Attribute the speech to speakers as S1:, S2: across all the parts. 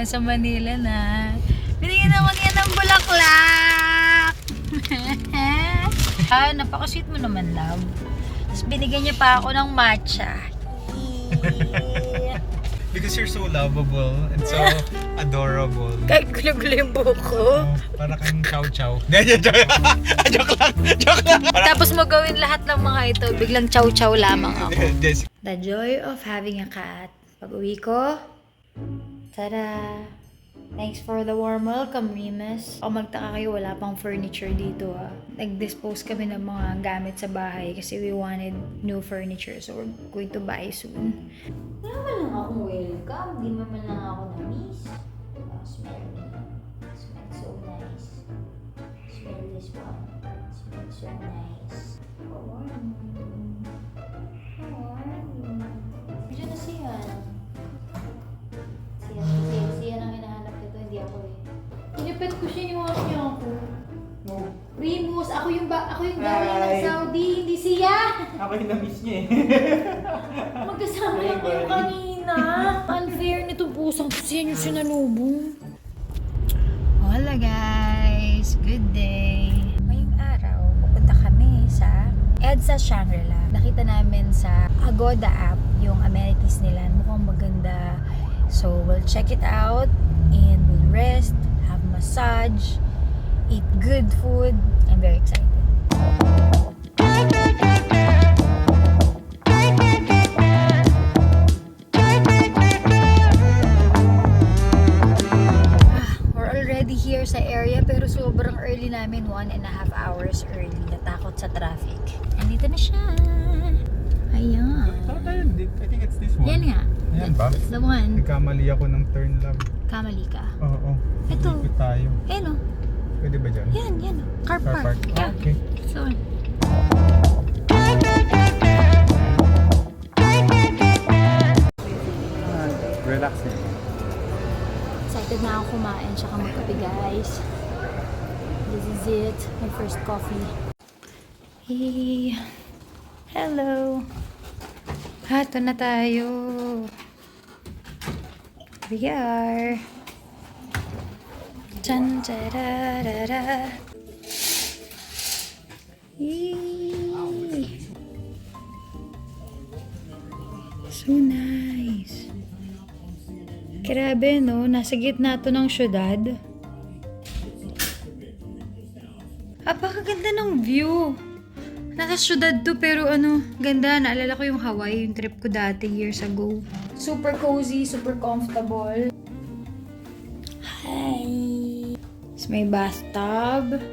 S1: Nasa Manila na. Binigyan naman yan ng bulaklak! Napaka-sweet mo naman, love. Tapos binigyan niya pa ako ng matcha.
S2: Because you're so lovable and so adorable.
S1: Kahit gulo-gulo yung buhok ko.
S2: Para kang chow-chow. Joke lang.
S1: Tapos mo gawin lahat ng mga ito, biglang chow-chow lamang ako.
S2: Yes.
S1: The joy of having a cat. Pag uwi ko, tada! Thanks for the warm welcome, Remus. O magtaka kayo, wala pang furniture dito Nag-dispose kami ng mga gamit sa bahay kasi we wanted new furniture. So we're going to buy soon. Wala man lang akong welcome. Di naman lang ako na-miss. Smell so nice. Smell this one. Smell so nice. How are you? How are you? Diyan na siya. Siya ang hinahanap nito, hindi ako Inipet ko siya, iniwas niya ako.
S2: No.
S1: Remus, ako yung galing ng Saudi, hindi siya!
S2: Ako yung na-miss niya
S1: Magkasama lang kayo kanina. Unfair nito pusang to siya yung sinalubong. Hola guys! Good day! Ngayong araw, pupunta kami sa EDSA Shangri-La. Nakita namin sa Agoda app yung amenities nila. Mukhang maganda. So we'll check it out and we'll rest, have massage, eat good food. I'm very excited. We're already here sa area pero sobrang early namin, 1.5 hours early. Natakot sa traffic. Andito na siya. Ayan.
S2: I think it's this one.
S1: Yan nga.
S2: Ayan ba?
S1: That's the one.
S2: Nagkamali ako ng turn love.
S1: Kamali ka.
S2: Oo.
S1: Ito.
S2: Ikot tayo.
S1: Ayan o.
S2: Pwede ba dyan?
S1: Yan. Car
S2: Car
S1: park.
S2: park.
S1: Yeah.
S2: Okay.
S1: So,
S2: Relaxing.
S1: excited na ako kumain tsaka magkape, guys. This is it. My first coffee. Hey. Hello. Ito na tayo. Here we are. Chan chararara. Yee. So nice. Grabe, no? Nasa gitna to ng syudad. Apakaganda ng view. Nasa syudad to pero ganda. Naalala ko yung Hawaii, yung trip ko dati years ago. Super cozy, super comfortable. Hi! Tapos may bathtub.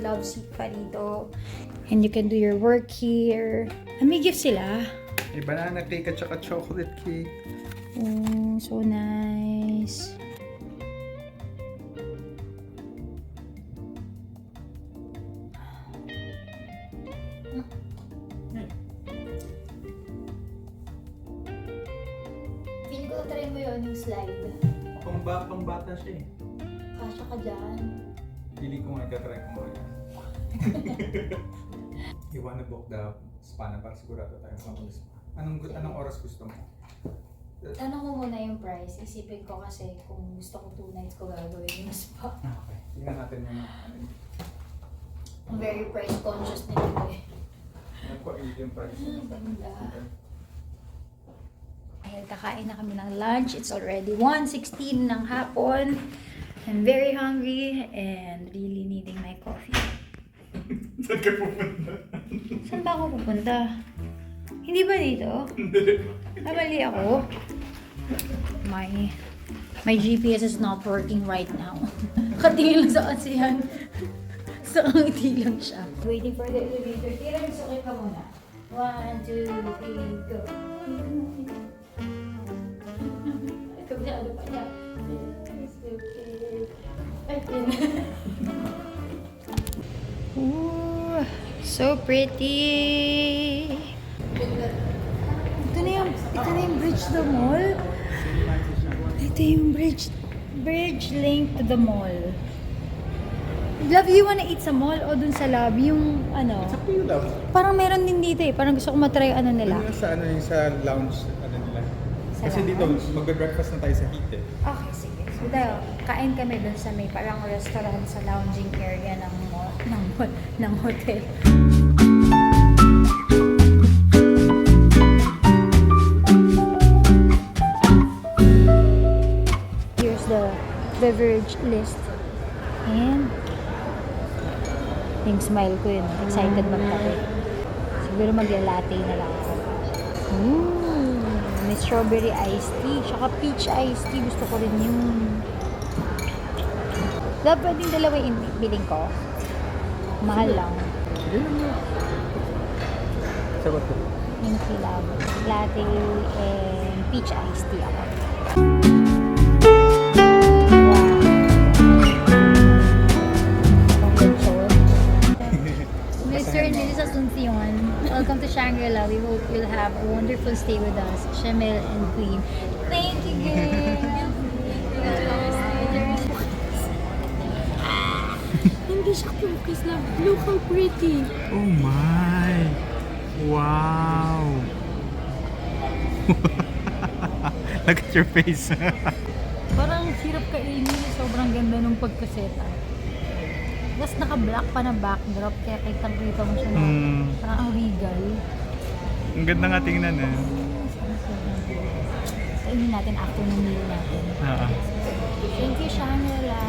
S1: Love seat pa dito. And you can do your work here. May gift sila.
S2: May banana cake at saka chocolate cake.
S1: Oh, so nice. Feeling ko try mo yun yung slide.
S2: Pang bata siya
S1: Kasya ka dyan.
S2: Pili ko nga itatry ko mo yan. You wanna book the spa na para sigurado tayo makapag-spa. Anong oras gusto mo?
S1: Tanong mo muna yung price. Isipin ko kasi kung gusto ko 2 nights ko gagawin yung spa.
S2: Okay. Tingnan natin yung
S1: I'm very price conscious nito
S2: nagpa-eat yung price.
S1: Ganda. Ayan, kakain na kami ng lunch. It's already 1:16 ng hapon. I'm very hungry and really needing my coffee.
S2: Saan ka pupunta?
S1: Saan ba ako pupunta? Hindi ba dito? Mali ako. My GPS is not working right now. Katingin lang sa ASEAN. Sa ngiti lang siya. Waiting for the elevator. Tira, sukay ka muna. 1, 2, 3, go. Kabila pa niya. Ooh, so pretty. Ito na yung bridge to the mall. Ito yung bridge link to the mall. Love, you wanna eat sa mall o dun sa lobby? Yung ano?
S2: Sa you love.
S1: Parang meron din dito eh. Parang gusto ko matry ano nila.
S2: Yung sa lounge, ano nila.
S1: Sa
S2: Kasi dito,
S1: lounge?
S2: magbe-breakfast na tayo sa heat eh.
S1: Okay, sige. So, dahil, kain kami dun sa may parang restaurant sa lounging area ng mall, ng hotel. Here's the beverage list. And yung smile ko yun. Excited magkape. Siguro magla-latte na lang ako. May strawberry iced tea. Tsaka peach iced tea. Gusto ko rin yung... Love, pwedeng dalawa yung biling ko. Mahal lang.
S2: Sige lang mo. Sagot ko.
S1: Thank you, love. Latte and peach iced tea ako. Mr. and Mrs. Asuncion, welcome to Shangri-La. We hope you'll have a wonderful stay with us, Shamel and Queen. Thank you, girl. Hindi siya focus na. Look how pretty.
S2: Oh my! Wow! Look at your face.
S1: Parang hirap kainin. Sobrang ganda nung pagkaseta. Tapos naka-black pa na backdrop, kaya kitang-kita mo siya na parang ang regal.
S2: Ang ganda nga tingnan eh.
S1: Kainin natin after ng meal natin. Thank you, Shangri-La.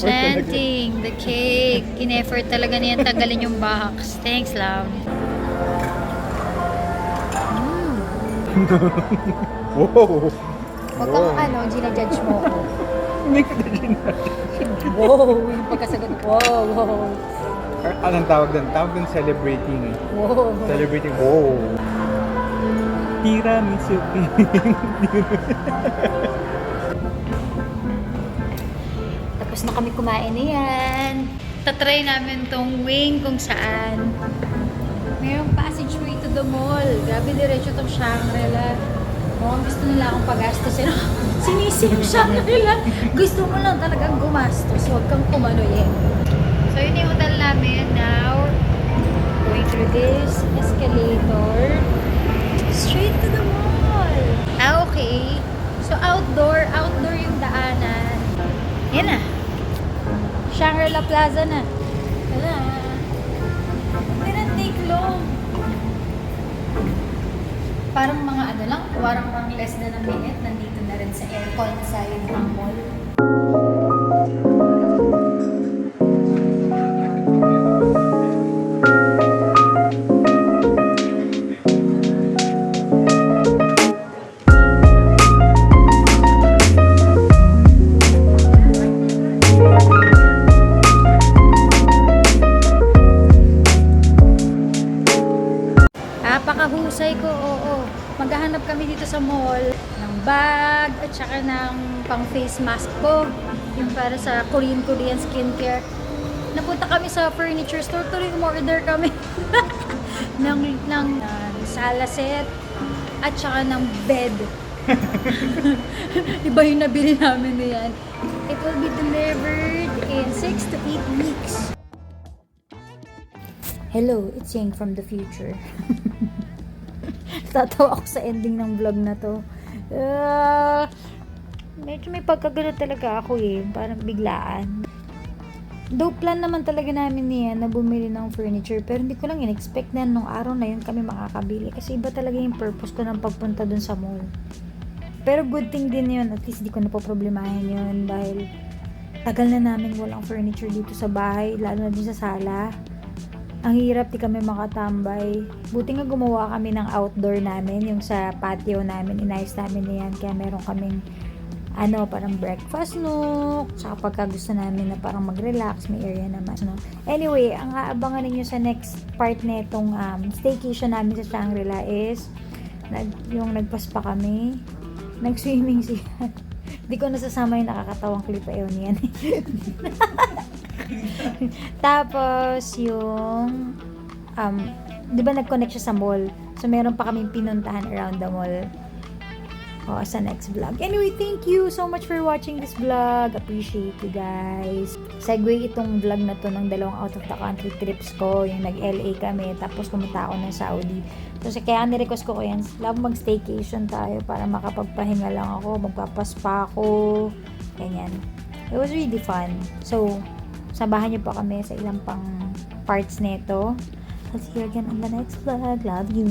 S1: Presenting the cake. In-effort talaga niyan tanggalin yung box. Thanks, love.
S2: Wow!
S1: Huwag kang ano, ginajudge mo ko.
S2: Hindi ko na ginagawa.
S1: Wow, yung pagkasagot. Wow, wow.
S2: Anong tawag doon? Tawag doon celebrating eh.
S1: Wow.
S2: Celebrating. Wow! Tiramisu.
S1: Tapos na kami kumain na yan. Tatry namin tong wing kung saan. Mayroong passageway to the mall. Grabe, diretso tong Shangri-La. Mukhang gusto nila akong pagastosin. Sinisip Shangri-La. Gusto mo lang talagang gumastos. Huwag kang kumano yan. So, yun yung hotel namin. Now, going through this escalator. Straight to the mall. Ah, okay. So, outdoor yung daanan. Yan na. Shangri-La Plaza na. Wala. Didn't take long. Parang mga ano lang, parang less than a minute, nandito na rin sa aircon side ng mall. Napakahusay ko, oo. Maghahanap kami dito sa mall ng bag at saka ng pang face mask ko. Yung para sa Korean skincare. Napunta kami sa furniture store. Tuloy umorder kami ng sala set at saka ng bed. Iba yung nabili namin na yan. It will be delivered in 6 to 8 weeks. Hello, it's Yang from the future. Tatawa ako sa ending ng vlog na to. Medyo may pagkagano talaga ako eh. Parang biglaan. Though plan naman talaga namin niyan na bumili ng furniture. Pero hindi ko lang in-expect na nung araw na yun kami makakabili. Kasi iba talaga yung purpose ko ng pagpunta dun sa mall. Pero good thing din yun. At least di ko napoproblemahin yun. Dahil tagal na namin walang furniture dito sa bahay. Lalo na din sa sala. Ang hirap, di kami makatambay. Buti nga gumawa kami ng outdoor namin, yung sa patio namin, inayos namin na yan. Kaya meron kaming, parang breakfast nook. Saka pagka gusto namin na parang mag-relax, may area naman. No? Anyway, ang aabangan ninyo sa next part na itong staycation namin sa Shangri-La is, yung nagpaspa kami. Nag-swimming siya. Hindi ko nasasama yung nakakatawang clip ayun yan. Tapos, yung, di ba nag-connect siya sa mall? So, meron pa kaming pinuntahan around the mall. O, sa next vlog. Anyway, thank you so much for watching this vlog. Appreciate you guys. Segue itong vlog na to ng dalawang out of the country trips ko. Yung nag-LA kami, tapos pumunta ako ng Saudi. So, kaya nirequest ko yan, love mag-staycation tayo para makapagpahinga lang ako, magpapaspa ako, ganyan. It was really fun. So, sabahan niyo po kami sa ilang pang parts nito. I'll see you again on the next vlog. Love you.